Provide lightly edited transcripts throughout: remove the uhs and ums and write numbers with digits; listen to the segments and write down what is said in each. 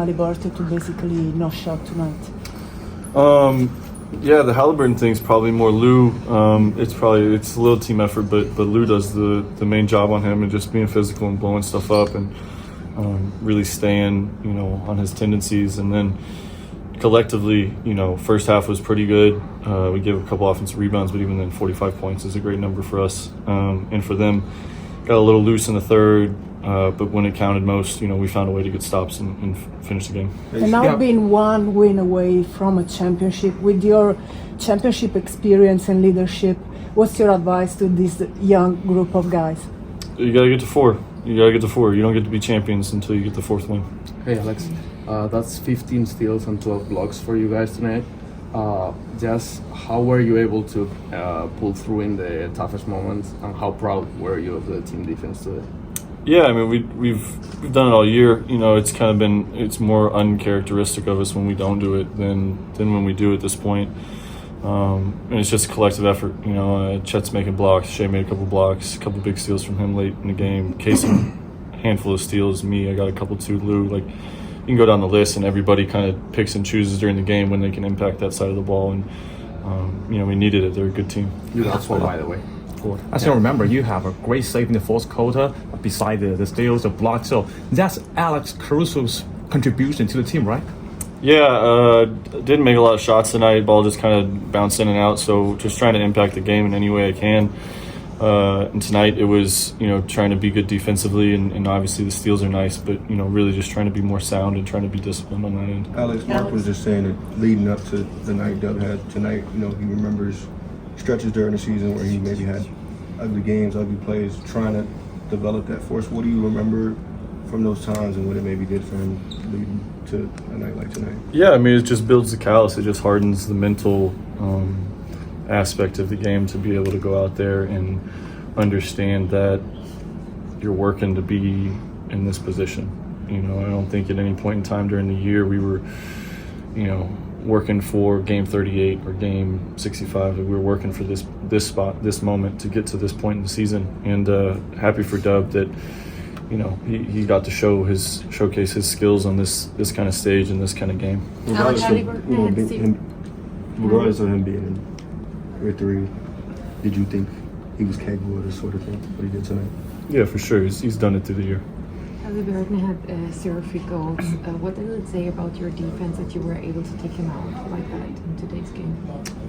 Haliburton to basically not shot tonight? Yeah, the Haliburton thing's probably more Lou. It's a little team effort, but Lou does the main job on him and just being physical and blowing stuff up and really staying, on his tendencies. And then collectively, first half was pretty good. We gave a couple offensive rebounds, but even then 45 points is a great number for us. And for them, got a little loose in the third, but when it counted most, we found a way to get stops and finish the game. And now being one win away from a championship, with your championship experience and leadership, what's your advice to this young group of guys? You got to get to 4. You don't get to be champions until you get the 4th win. Hey Alex, that's 15 steals and 12 blocks for you guys tonight. Just how were you able to pull through in the toughest moments, and how proud were you of the team defense today? Yeah, I mean we've done it all year. It's more uncharacteristic of us when we don't do it than when we do at this point. And it's just a collective effort. Chet's making blocks. Shea made a couple blocks, a couple big steals from him late in the game. Casey, a handful of steals. Me, I got a couple too. Lou, you can go down the list, and everybody kind of picks and chooses during the game when they can impact that side of the ball. And we needed it. They're a good team. You got 4, by the way. I still remember you have a great save in the fourth quarter beside the steals, the blocks. So that's Alex Caruso's contribution to the team, right? Yeah, didn't make a lot of shots tonight. Ball just kind of bounced in and out. So just trying to impact the game in any way I can. And tonight it was, trying to be good defensively, and obviously the steals are nice, but, really just trying to be more sound and trying to be disciplined on that end. Alex, Mark was just saying that leading up to the night Dub had tonight, he remembers stretches during the season where he maybe had ugly games, ugly plays, trying to develop that force. What do you remember from those times and what it maybe did for him leading to a night like tonight? Yeah, I mean, it just builds the callus. It just hardens the mental aspect of the game to be able to go out there and understand that you're working to be in this position. I don't think at any point in time during the year we were, working for game 38 or game 65. We were working for this spot, this moment to get to this point in the season. And happy for Dub that, he got to showcase his skills on this kind of stage and this kind of game. Regardless of him being in year 3, did you think he was capable of this sort of thing, what he did tonight? Yeah, for sure. He's done it through the year. Haliburton had 0 free goals. What does it say about your defense that you were able to take him out like that in today's game?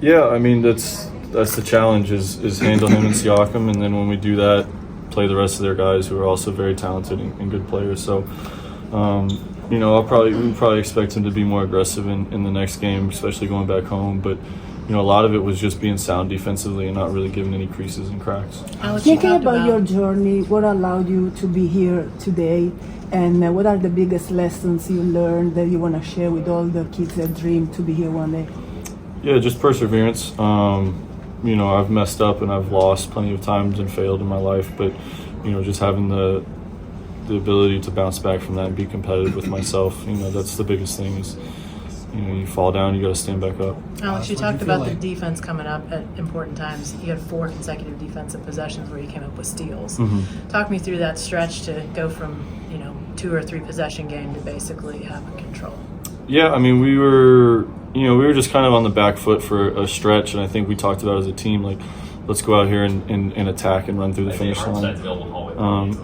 Yeah, I mean that's the challenge is handle him and Siakam, and then when we do that, play the rest of their guys who are also very talented and good players. So, we probably expect him to be more aggressive in the next game, especially going back home. But a lot of it was just being sound defensively and not really giving any creases and cracks. Alex, thinking about your journey, what allowed you to be here today, and what are the biggest lessons you learned that you want to share with all the kids that dream to be here one day? Yeah, just perseverance. I've messed up and I've lost plenty of times and failed in my life, but just having the ability to bounce back from that and be competitive with myself, that's the biggest thing is, you fall down, you got to stand back up. Alex, you talked about the defense coming up at important times. You had 4 consecutive defensive possessions where you came up with steals. Mm-hmm. Talk me through that stretch to go from 2 or 3 possession game to basically having control. Yeah, I mean we were just kind of on the back foot for a stretch, and I think we talked about as a team let's go out here and attack and run through the finish line.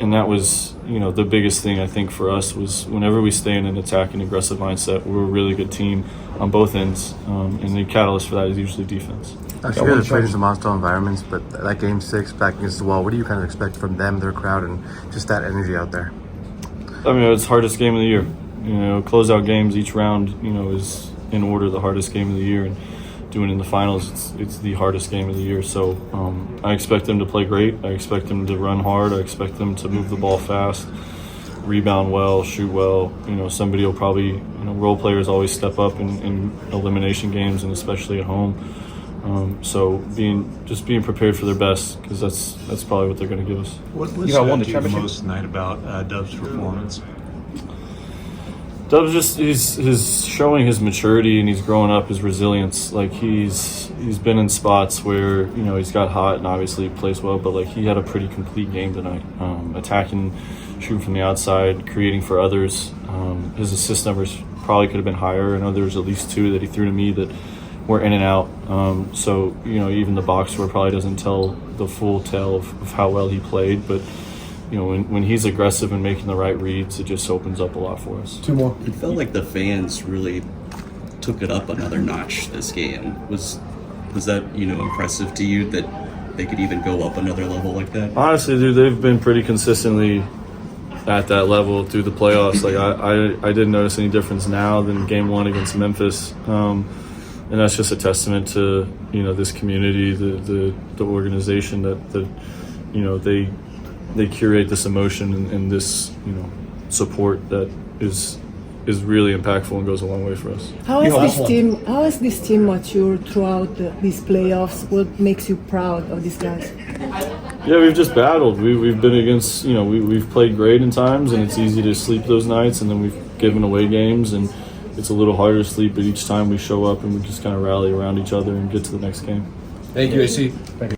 And that was, the biggest thing I think for us was whenever we stay in an attack and aggressive mindset, we're a really good team on both ends. And the catalyst for that is usually defense. Actually, you guys have played in some hostile environments, but that game 6 back against the wall, what do you kind of expect from them, their crowd, and just that energy out there? I mean, it's the hardest game of the year. Closeout games, each round, is in order the hardest game of the year. And doing in the finals, it's the hardest game of the year. So I expect them to play great. I expect them to run hard. I expect them to move the ball fast, rebound well, shoot well. Somebody will probably, role players always step up in elimination games, and especially at home. So being prepared for their best, because that's probably what they're going to give us. What stood out to you most tonight about Dub's performance? Dub's he's showing his maturity and he's growing up, his resilience. He's been in spots where he's got hot and obviously plays well, but he had a pretty complete game tonight, attacking shooting from the outside, creating for others. His assist numbers probably could have been higher. I know there was at least 2 that he threw to me that were in and out. So, you know, even the box score probably doesn't tell the full tale of how well he played. But, you know, when he's aggressive and making the right reads, it just opens up a lot for us. 2 more. It felt like the fans really took it up another notch this game. Was that, you know, impressive to you that they could even go up another level like that? Honestly, dude, they've been pretty consistently at that level through the playoffs. Like I didn't notice any difference now than Game 1 against Memphis, and that's just a testament to, you know, this community, the organization that you know they curate this emotion and this, you know, support that is really impactful and goes a long way for us. How has this team matured throughout these playoffs? What makes you proud of these guys? Yeah, we've just battled. We've been against, you know, we've played great in times, and it's easy to sleep those nights, and then we've given away games, and it's a little harder to sleep, but each time we show up and we just kind of rally around each other and get to the next game. Thank you, AC. Thank you.